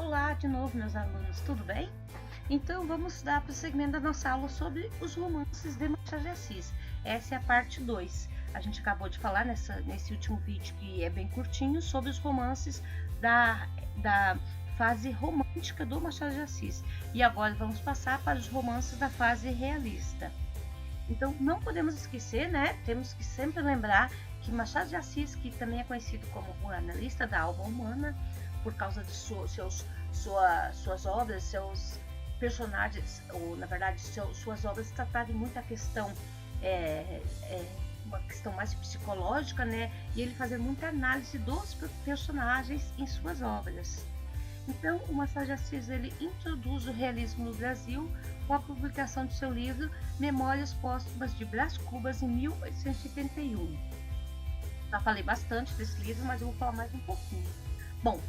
Olá de novo, meus alunos, tudo bem? Então vamos dar prosseguimento da nossa aula sobre os romances de Machado de Assis. Essa é a parte 2. A gente acabou de falar nesse último vídeo, que é bem curtinho, sobre os romances da fase romântica do Machado de Assis. E agora vamos passar para os romances da fase realista. Então não podemos esquecer, né? Temos que sempre lembrar que Machado de Assis, que também é conhecido como o analista da alma humana, por causa de suas obras, seus personagens, ou na verdade suas obras tratarem muito a questão, uma questão mais psicológica, né? E ele fazer muita análise dos personagens em suas obras. Então, o Machado de Assis ele introduz o realismo no Brasil com a publicação de seu livro Memórias Póstumas de Brás Cubas em 1881. Já falei bastante desse livro, mas eu vou falar mais um pouquinho. Bom,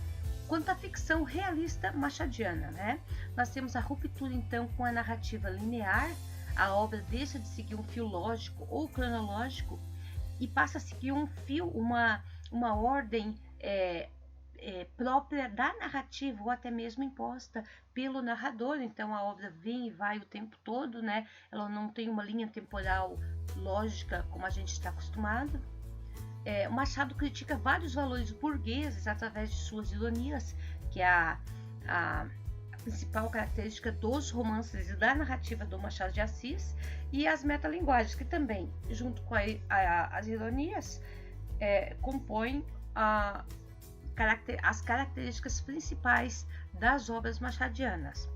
quanto à ficção realista machadiana, né? Nós temos a ruptura então com a narrativa linear. A obra deixa de seguir um fio lógico ou cronológico e passa a seguir um fio, uma ordem própria da narrativa, ou até mesmo imposta pelo narrador. Então a obra vem e vai o tempo todo, né? Ela não tem uma linha temporal lógica como a gente está acostumado. O Machado critica vários valores burgueses através de suas ironias, que é a principal característica dos romances e da narrativa do Machado de Assis, e as metalinguagens, que também, junto com as ironias, compõem as características principais das obras machadianas.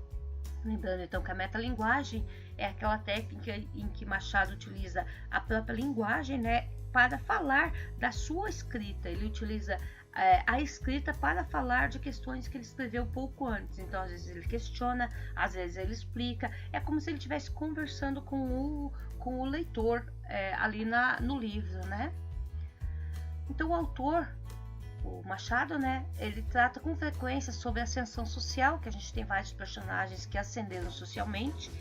Lembrando então que a metalinguagem é aquela técnica em que Machado utiliza a própria linguagem, né, para falar da sua escrita. Ele utiliza a escrita para falar de questões que ele escreveu pouco antes. Então, às vezes ele questiona, às vezes ele explica. É como se ele estivesse conversando com o leitor ali no livro, né? Então, o autor, o Machado, né, ele trata com frequência sobre a ascensão social, que a gente tem vários personagens que ascenderam socialmente,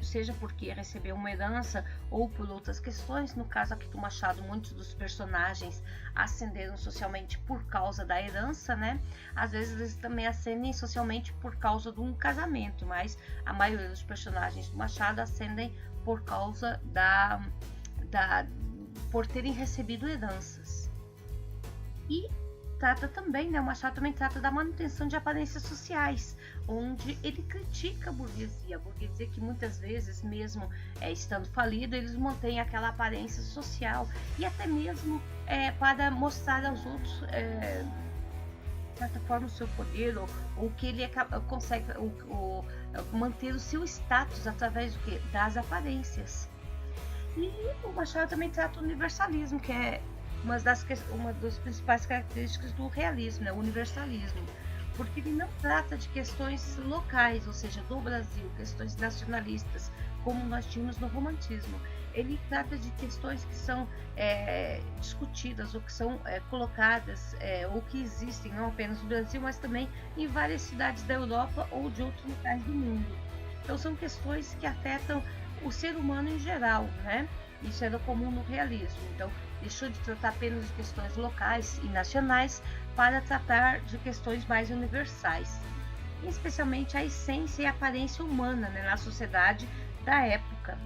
seja porque recebeu uma herança ou por outras questões. No caso aqui do Machado, muitos dos personagens ascenderam socialmente por causa da herança, né? Às vezes eles também ascendem socialmente por causa de um casamento, mas a maioria dos personagens do Machado ascendem por causa por terem recebido heranças. E trata também, né, o Machado também trata da manutenção de aparências sociais, onde ele critica a burguesia que muitas vezes, mesmo estando falido, eles mantêm aquela aparência social, e até mesmo para mostrar aos outros, de certa forma, o seu poder, ou que ele consegue manter o seu status através das aparências. E o Machado também trata o universalismo, que é uma das principais características do realismo, né, o universalismo, porque ele não trata de questões locais, ou seja, do Brasil, questões nacionalistas, como nós tínhamos no romantismo. Ele trata de questões que são discutidas, ou que são colocadas, ou que existem não apenas no Brasil, mas também em várias cidades da Europa ou de outros locais do mundo. Então são questões que afetam o ser humano em geral, né? Isso era comum no realismo. Então deixou de tratar apenas de questões locais e nacionais para tratar de questões mais universais, especialmente a essência e a aparência humana, né, na sociedade da época.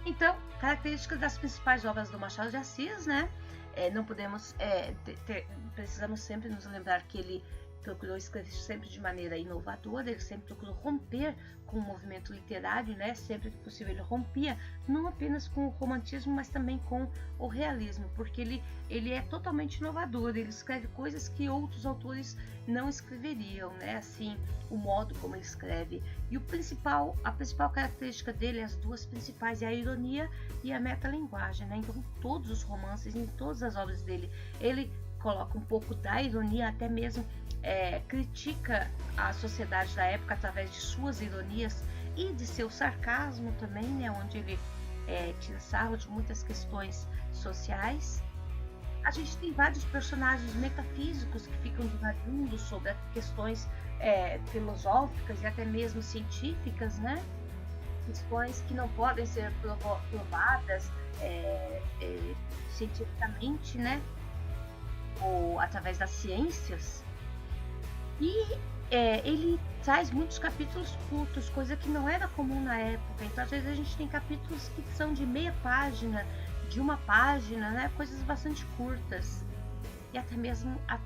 Então, características das principais obras do Machado de Assis, né? Não podemos precisamos sempre nos lembrar que ele procurou escrever sempre de maneira inovadora, ele sempre procurou romper com o movimento literário, né? Sempre que possível ele rompia, não apenas com o romantismo, mas também com o realismo, porque ele é totalmente inovador, ele escreve coisas que outros autores não escreveriam, né? Assim, o modo como ele escreve. E a principal característica dele, as duas principais, é a ironia e a metalinguagem, né? Então, todos os romances, em todas as obras dele, ele coloca um pouco da ironia, até mesmo critica a sociedade da época através de suas ironias e de seu sarcasmo também, né, onde ele tira sarro de muitas questões sociais. A gente tem vários personagens metafísicos que ficam divagando sobre questões filosóficas e até mesmo científicas, né? Questões que não podem ser provadas cientificamente, né? Ou através das ciências. E ele traz muitos capítulos curtos, coisa que não era comum na época. Então, às vezes, a gente tem capítulos que são de meia página, de uma página, né? Coisas bastante curtas. E até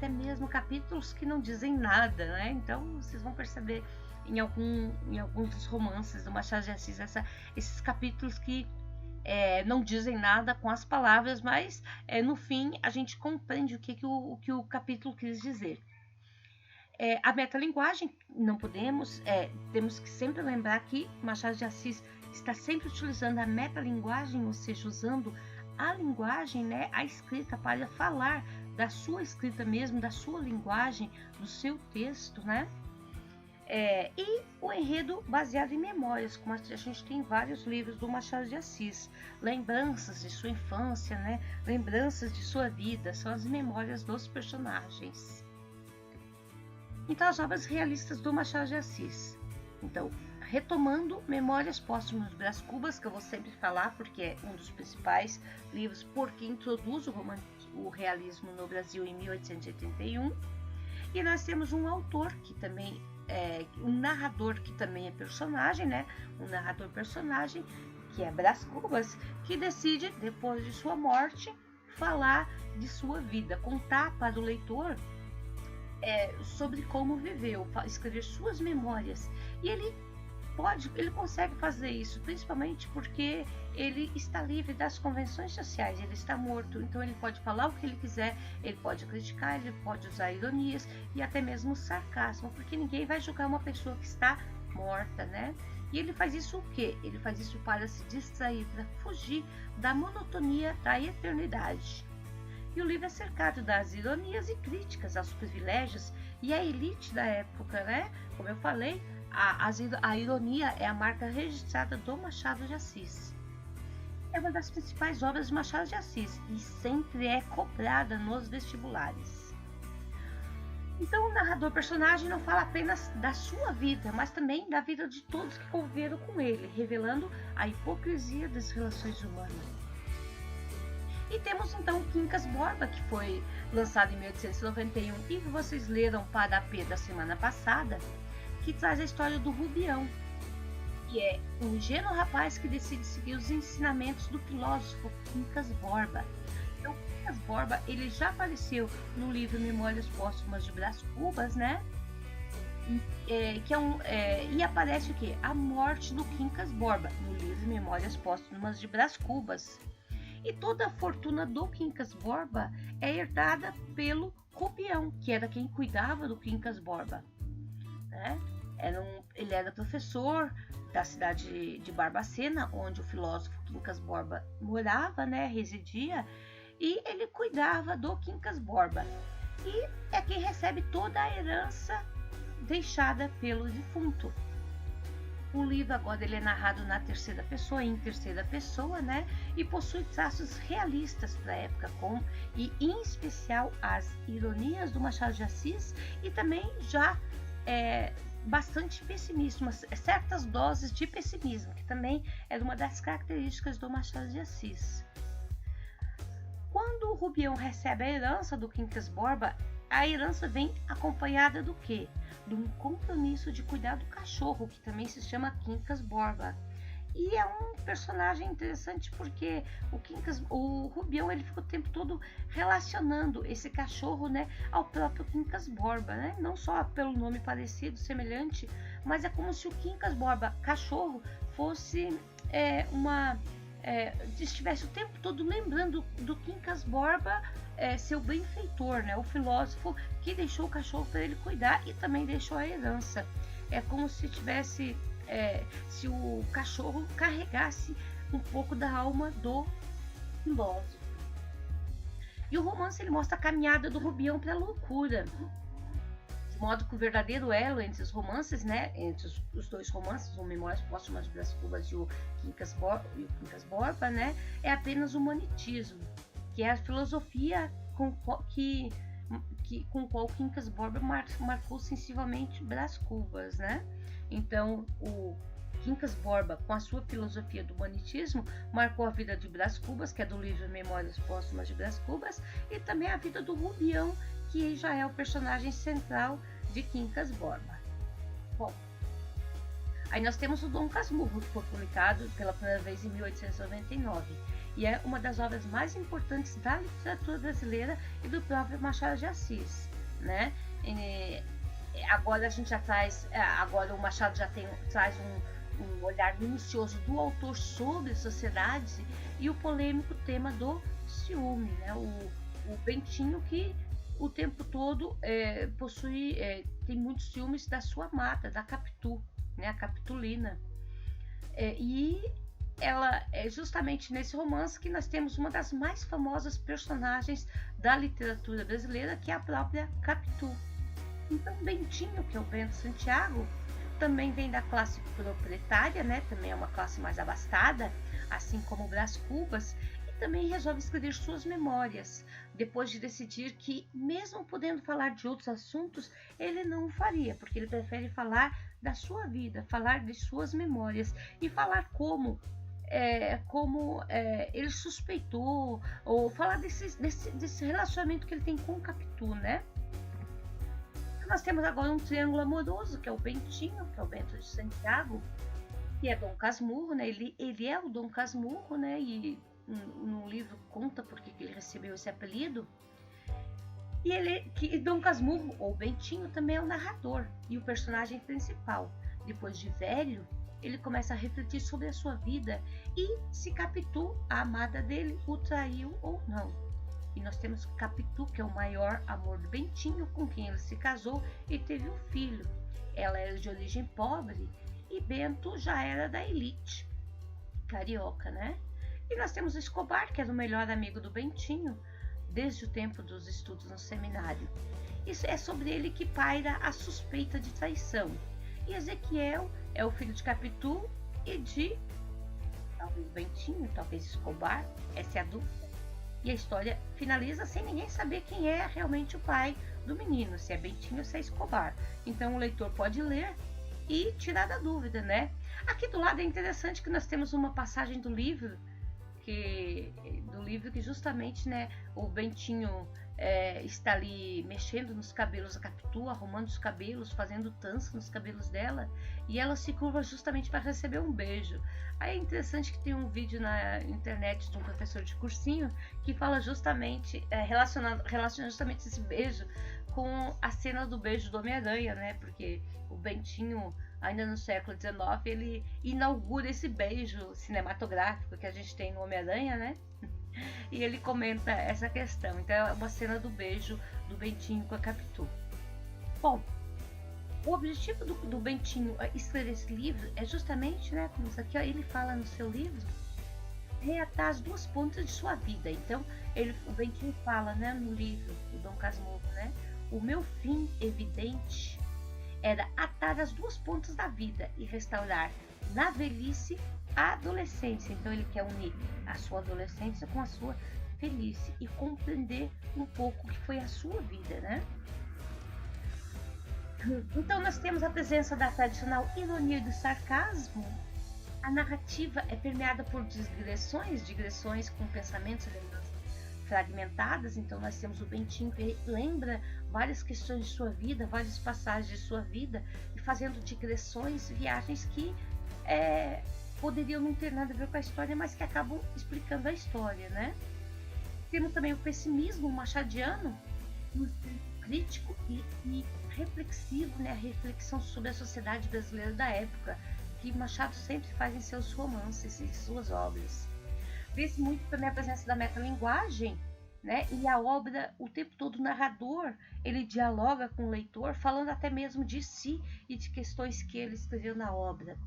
mesmo capítulos que não dizem nada, né? Então, vocês vão perceber em alguns dos romances do Machado de Assis esses capítulos que não dizem nada com as palavras, mas no fim a gente compreende o que o capítulo quis dizer. A metalinguagem, não temos que sempre lembrar que Machado de Assis está sempre utilizando a metalinguagem, ou seja, usando a linguagem, né, a escrita, para falar da sua escrita mesmo, da sua linguagem, do seu texto, né? E o enredo baseado em memórias, como a gente tem vários livros do Machado de Assis, lembranças de sua infância, né? Lembranças de sua vida, são as memórias dos personagens. Então, as obras realistas do Machado de Assis. Então, retomando Memórias Póstumas de Brás Cubas, que eu vou sempre falar, porque é um dos principais livros, porque introduz o realismo no Brasil em 1881. E nós temos um autor que também um narrador que também é personagem, né? Um narrador personagem, que é Brás Cubas, que decide, depois de sua morte, falar de sua vida, contar para o leitor sobre como viveu, escrever suas memórias. E ele consegue fazer isso, principalmente porque ele está livre das convenções sociais, ele está morto, então ele pode falar o que ele quiser, ele pode criticar, ele pode usar ironias e até mesmo sarcasmo, porque ninguém vai julgar uma pessoa que está morta, né? E ele faz isso o quê? Ele faz isso para se distrair, para fugir da monotonia da eternidade. E o livro é cercado das ironias e críticas aos privilégios e à elite da época, né? Como eu falei, a ironia é a marca registrada do Machado de Assis. É uma das principais obras de Machado de Assis e sempre é cobrada nos vestibulares. Então, o narrador personagem não fala apenas da sua vida, mas também da vida de todos que conviveram com ele, revelando a hipocrisia das relações humanas. E temos então Quincas Borba, que foi lançado em 1891 e que vocês leram para a P da semana passada, que traz a história do Rubião, que é um ingênuo rapaz que decide seguir os ensinamentos do filósofo Quincas Borba. Então, Quincas Borba, ele já apareceu no livro Memórias Póstumas de Brás Cubas, né? E aparece o quê? A morte do Quincas Borba no livro Memórias Póstumas de Brás Cubas. E toda a fortuna do Quincas Borba é herdada pelo Rubião, que era quem cuidava do Quincas Borba, né? Ele era professor da cidade de Barbacena, onde o filósofo Quincas Borba morava, né? Residia, e ele cuidava do Quincas Borba. E é quem recebe toda a herança deixada pelo defunto. O livro agora ele é narrado na terceira pessoa, em terceira pessoa, né? E possui traços realistas para a época, e em especial as ironias do Machado de Assis e também já bastante pessimismo, certas doses de pessimismo, que também era uma das características do Machado de Assis. Quando o Rubião recebe a herança do Quincas Borba, a herança vem acompanhada do quê? De um compromisso de cuidar do cachorro, que também se chama Quincas Borba. E é um personagem interessante porque o Rubião ele fica o tempo todo relacionando esse cachorro, né, ao próprio Quincas Borba, né? Não só pelo nome parecido, semelhante, mas é como se o Quincas Borba, cachorro, fosse estivesse o tempo todo lembrando do Quincas Borba, seu benfeitor, né? O filósofo que deixou o cachorro para ele cuidar e também deixou a herança. É como se tivesse, se o cachorro carregasse um pouco da alma do filósofo. E o romance ele mostra a caminhada do Rubião para a loucura, de modo que o verdadeiro elo entre os romances, né, entre os dois romances, o Memórias Póstumas de Brás Cubas e o Quincas Borba, né, é apenas o humanitismo, que é a filosofia com qual Quincas Borba marcou sensivelmente Brás Cubas, né? Então, o Quincas Borba, com a sua filosofia do humanitismo, marcou a vida de Brás Cubas, que é do livro Memórias Póstumas de Brás Cubas, e também a vida do Rubião, que já é o personagem central de Quincas Borba. Bom, aí nós temos o Dom Casmurro, que foi publicado pela primeira vez em 1899, e é uma das obras mais importantes da literatura brasileira e do próprio Machado de Assis, né? Agora a gente já traz, agora o Machado já traz um olhar minucioso do autor sobre a sociedade e o polêmico tema do ciúme, né? O Bentinho que o tempo todo tem muitos ciúmes da sua amada, da Capitu, né? A Capitulina. E ela é justamente nesse romance que nós temos uma das mais famosas personagens da literatura brasileira, que é a própria Capitu. Então Bentinho, que é o Bento Santiago, também vem da classe proprietária, né? Também é uma classe mais abastada, assim como o Brás Cubas, e também resolve escrever suas memórias, depois de decidir que, mesmo podendo falar de outros assuntos, ele não o faria, porque ele prefere falar da sua vida, falar de suas memórias e falar como ele suspeitou, ou falar desse relacionamento que ele tem com o Capitu, né? Nós temos agora um triângulo amoroso, que é o Bentinho, que é o Bento de Santiago, que é Dom Casmurro, né? Ele é o Dom Casmurro, né? E no livro conta porque que ele recebeu esse apelido. E Dom Casmurro, ou Bentinho, também é o narrador e o personagem principal. Depois de velho, ele começa a refletir sobre a sua vida e se Capitu, a amada dele, o traiu ou não. E nós temos Capitu, que é o maior amor do Bentinho, com quem ele se casou e teve um filho. Ela era de origem pobre e Bento já era da elite carioca, né? E nós temos Escobar, que era o melhor amigo do Bentinho desde o tempo dos estudos no seminário. Isso é sobre ele que paira a suspeita de traição. E Ezequiel é o filho de Capitu e de talvez Bentinho, talvez Escobar. Essa é a dúvida. E a história finaliza sem ninguém saber quem é realmente o pai do menino, se é Bentinho ou se é Escobar. Então o leitor pode ler e tirar da dúvida, né? Aqui do lado é interessante que nós temos uma passagem do livro que justamente, né, o Bentinho está ali mexendo nos cabelos da Capitu, arrumando os cabelos, fazendo trança nos cabelos dela, e ela se curva justamente para receber um beijo. Aí é interessante que tem um vídeo na internet de um professor de cursinho que fala justamente, relaciona justamente esse beijo com a cena do beijo do Homem-Aranha, né? Porque o Bentinho, ainda no século XIX, ele inaugura esse beijo cinematográfico que a gente tem no Homem-Aranha, né? E ele comenta essa questão. Então é uma cena do beijo do Bentinho com a Capitu. Bom, o objetivo do Bentinho escrever esse livro é justamente, né, como isso aqui, ó, ele fala no seu livro, reatar as duas pontas de sua vida. Então, o Bentinho fala, né, no livro do Dom Casmurro, né, o meu fim evidente era atar as duas pontas da vida e restaurar na velhice a adolescência. Então ele quer unir a sua adolescência com a sua velhice e compreender um pouco o que foi a sua vida, né? Então nós temos a presença da tradicional ironia e do sarcasmo. A narrativa é permeada por digressões com pensamentos fragmentadas. Então nós temos o Bentinho que lembra várias questões de sua vida, várias passagens de sua vida, e fazendo digressões, viagens que poderiam não ter nada a ver com a história, mas que acabam explicando a história, né? Temos também o pessimismo machadiano, crítico e reflexivo, né? A reflexão sobre a sociedade brasileira da época, que Machado sempre faz em seus romances e suas obras. Vê-se muito também a presença da metalinguagem, né? E a obra, o tempo todo, o narrador, ele dialoga com o leitor, falando até mesmo de si e de questões que ele escreveu na obra.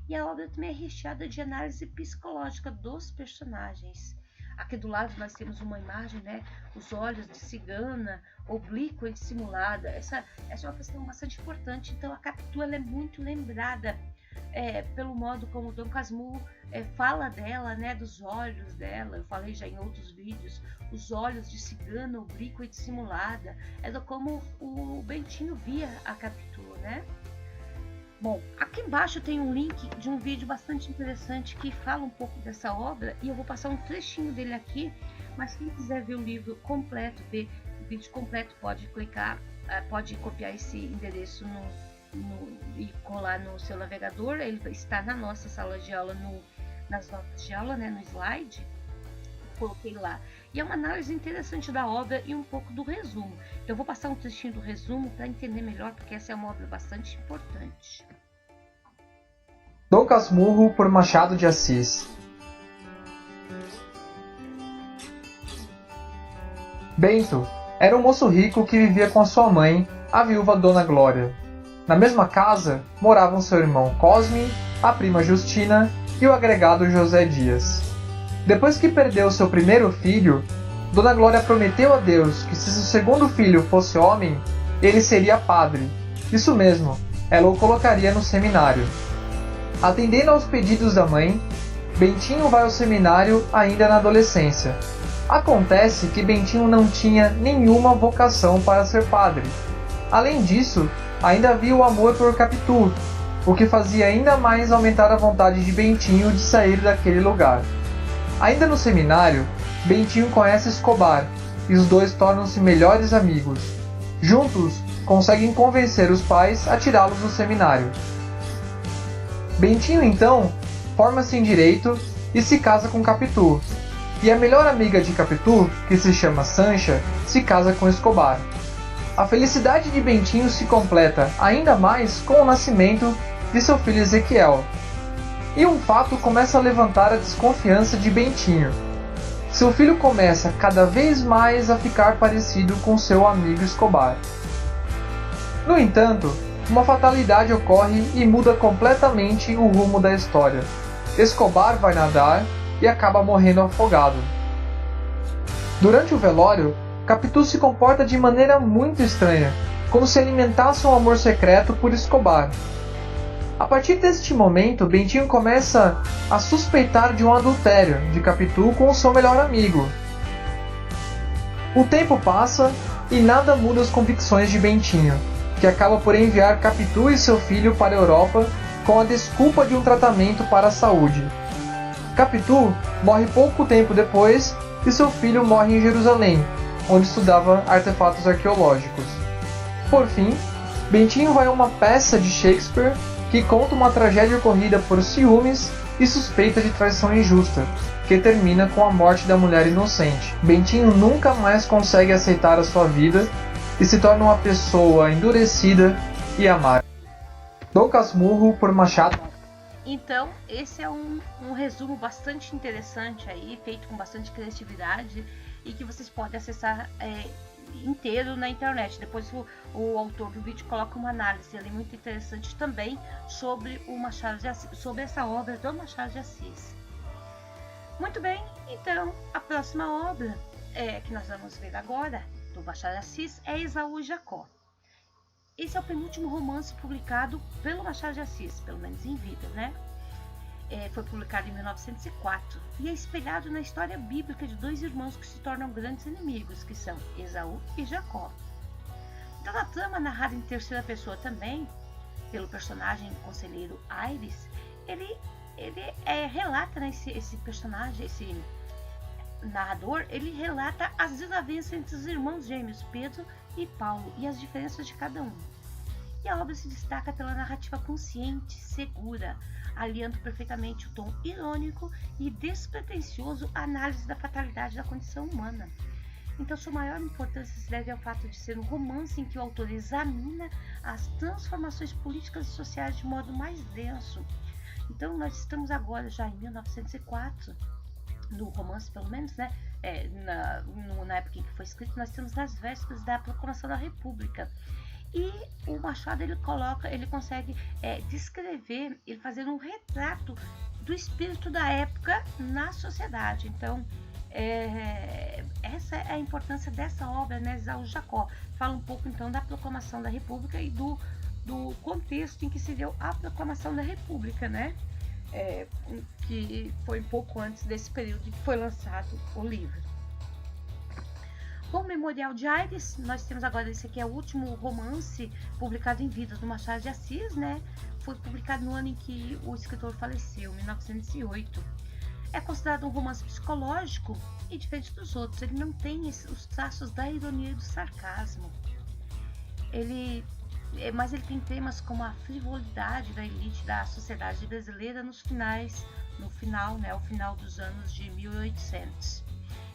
E a obra também é recheada de análise psicológica dos personagens. Aqui do lado nós temos uma imagem, né? Os olhos de cigana, oblíqua e dissimulada. Essa é uma questão bastante importante. Então a Capitu é muito lembrada pelo modo como o Dom Casmurro fala dela, né? Dos olhos dela. Eu falei já em outros vídeos. Os olhos de cigana, oblíqua e dissimulada. Era como o Bentinho via a Capitu, né? Bom, aqui embaixo tem um link de um vídeo bastante interessante que fala um pouco dessa obra, e eu vou passar um trechinho dele aqui, mas quem quiser ver o livro completo, ver o vídeo completo, pode clicar pode copiar esse endereço e colar no seu navegador. Ele está na nossa sala de aula, nas notas de aula, né, no slide. Coloquei lá. E é uma análise interessante da obra e um pouco do resumo. Então eu vou passar um trechinho do resumo para entender melhor, porque essa é uma obra bastante importante. Dom Casmurro, por Machado de Assis. Bento era um moço rico que vivia com sua mãe, a viúva Dona Glória. Na mesma casa moravam seu irmão Cosme, a prima Justina e o agregado José Dias. Depois que perdeu seu primeiro filho, Dona Glória prometeu a Deus que se seu segundo filho fosse homem, ele seria padre. Isso mesmo, ela o colocaria no seminário. Atendendo aos pedidos da mãe, Bentinho vai ao seminário ainda na adolescência. Acontece que Bentinho não tinha nenhuma vocação para ser padre. Além disso, ainda havia o amor por Capitu, o que fazia ainda mais aumentar a vontade de Bentinho de sair daquele lugar. Ainda no seminário, Bentinho conhece Escobar e os dois tornam-se melhores amigos. Juntos, conseguem convencer os pais a tirá-los do seminário. Bentinho então forma-se em direito e se casa com Capitu. E a melhor amiga de Capitu, que se chama Sancha, se casa com Escobar. A felicidade de Bentinho se completa ainda mais com o nascimento de seu filho Ezequiel. E um fato começa a levantar a desconfiança de Bentinho. Seu filho começa cada vez mais a ficar parecido com seu amigo Escobar. No entanto, uma fatalidade ocorre e muda completamente o rumo da história. Escobar vai nadar e acaba morrendo afogado. Durante o velório, Capitu se comporta de maneira muito estranha, como se alimentasse um amor secreto por Escobar. A partir deste momento, Bentinho começa a suspeitar de um adultério de Capitu com o seu melhor amigo. O tempo passa e nada muda as convicções de Bentinho, que acaba por enviar Capitu e seu filho para a Europa com a desculpa de um tratamento para a saúde. Capitu morre pouco tempo depois e seu filho morre em Jerusalém, onde estudava artefatos arqueológicos. Por fim, Bentinho vai a uma peça de Shakespeare que conta uma tragédia ocorrida por ciúmes e suspeita de traição injusta, que termina com a morte da mulher inocente. Bentinho nunca mais consegue aceitar a sua vida e se torna uma pessoa endurecida e amarga. Dom Casmurro, por Machado. Então, esse é um resumo bastante interessante aí, feito com bastante criatividade e que vocês podem acessar inteiro na internet. Depois o autor do vídeo coloca uma análise ali muito interessante também sobre o Machado de Assis, sobre essa obra do Machado de Assis. Muito bem, então a próxima obra que nós vamos ver agora do Machado de Assis é Esaú e Jacó. Esse é o penúltimo romance publicado pelo Machado de Assis, pelo menos em vida, né? Foi publicado em 1904 e é espelhado na história bíblica de dois irmãos que se tornam grandes inimigos, que são Esaú e Jacó. Então, a trama, narrada em terceira pessoa também, pelo personagem conselheiro Aires, ele relata, né, esse personagem, esse narrador, ele relata as desavenças entre os irmãos gêmeos Pedro e Paulo e as diferenças de cada um. E a obra se destaca pela narrativa consciente, segura, aliando perfeitamente o tom irônico e despretensioso à análise da fatalidade da condição humana. Então, sua maior importância se deve ao fato de ser um romance em que o autor examina as transformações políticas e sociais de modo mais denso. Então, nós estamos agora já em 1904, no romance pelo menos, né? Na época em que foi escrito, nós estamos nas vésperas da proclamação da República. E o Machado ele consegue descrever, ele fazer um retrato do espírito da época na sociedade. Então, essa é a importância dessa obra, né, Esaú e Jacó. Fala um pouco então da proclamação da República e do contexto em que se deu a proclamação da República, né? Que foi um pouco antes desse período em que foi lançado o livro. Bom, Memorial de Aires, nós temos agora, esse aqui é o último romance publicado em vida do Machado de Assis, né? Foi publicado no ano em que o escritor faleceu, 1908. É considerado um romance psicológico e diferente dos outros, ele não tem os traços da ironia e do sarcasmo. Mas ele tem temas como a frivolidade da elite da sociedade brasileira no final dos anos de 1800,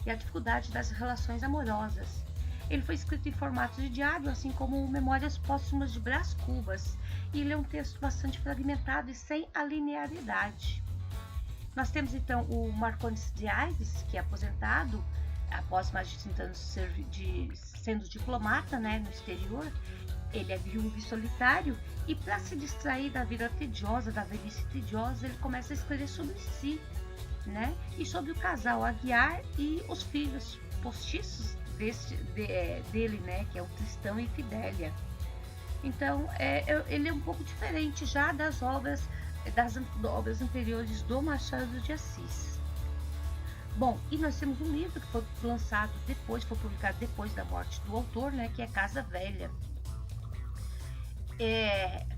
e a dificuldade das relações amorosas. Ele foi escrito em formato de diário, assim como Memórias Póstumas de Brás Cubas, e ele é um texto bastante fragmentado e sem a linearidade. Nós temos então o Marcondes de Aires, que é aposentado após mais de 30 anos sendo diplomata, no exterior. Ele é viúvo e solitário, e para se distrair da vida tediosa, da velhice tediosa, ele começa a escrever sobre si, e sobre o casal Aguiar e os filhos postiços dele, que é o Tristão e Fidélia. Então, ele é um pouco diferente já das obras anteriores do Machado de Assis. Bom, e nós temos um livro que foi publicado depois da morte do autor, que é Casa Velha.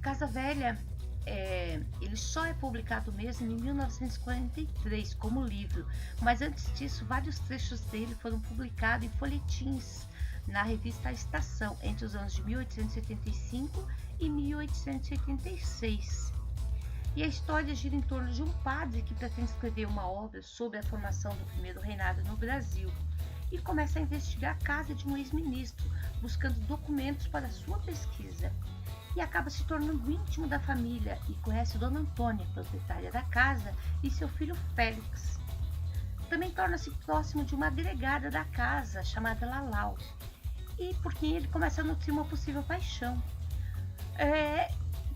Casa Velha, ele só é publicado mesmo em 1943 como livro, mas antes disso vários trechos dele foram publicados em folhetins na revista A Estação entre os anos de 1875 e 1886. E a história gira em torno de um padre que pretende escrever uma obra sobre a formação do primeiro reinado no Brasil e começa a investigar a casa de um ex-ministro, buscando documentos para sua pesquisa. E acaba se tornando íntimo da família e conhece Dona Antônia, proprietária da casa, e seu filho Félix. Também torna-se próximo de uma agregada da casa, chamada Lalau, e por quem ele começa a nutrir uma possível paixão.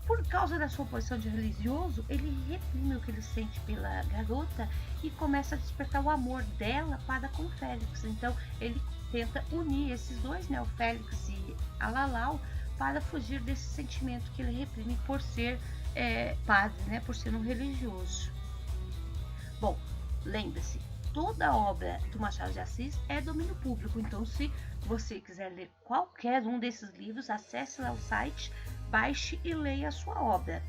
Por causa da sua posição de religioso, ele reprime o que ele sente pela garota e começa a despertar o amor dela para com Félix. Então ele tenta unir esses dois, o Félix e a Lalau, para fugir desse sentimento que ele reprime por ser padre, por ser um religioso. Bom, lembre-se, toda obra do Machado de Assis é domínio público, então se você quiser ler qualquer um desses livros, acesse lá o site, baixe e leia a sua obra.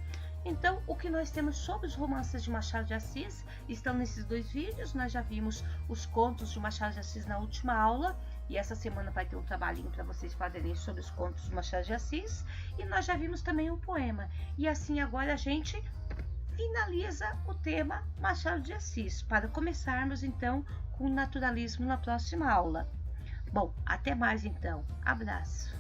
Então, o que nós temos sobre os romances de Machado de Assis estão nesses dois vídeos. Nós já vimos os contos de Machado de Assis na última aula, e essa semana vai ter um trabalhinho para vocês fazerem sobre os contos de Machado de Assis, e nós já vimos também o poema. E assim agora a gente finaliza o tema Machado de Assis, para começarmos então com o naturalismo na próxima aula. Bom, até mais então. Abraço.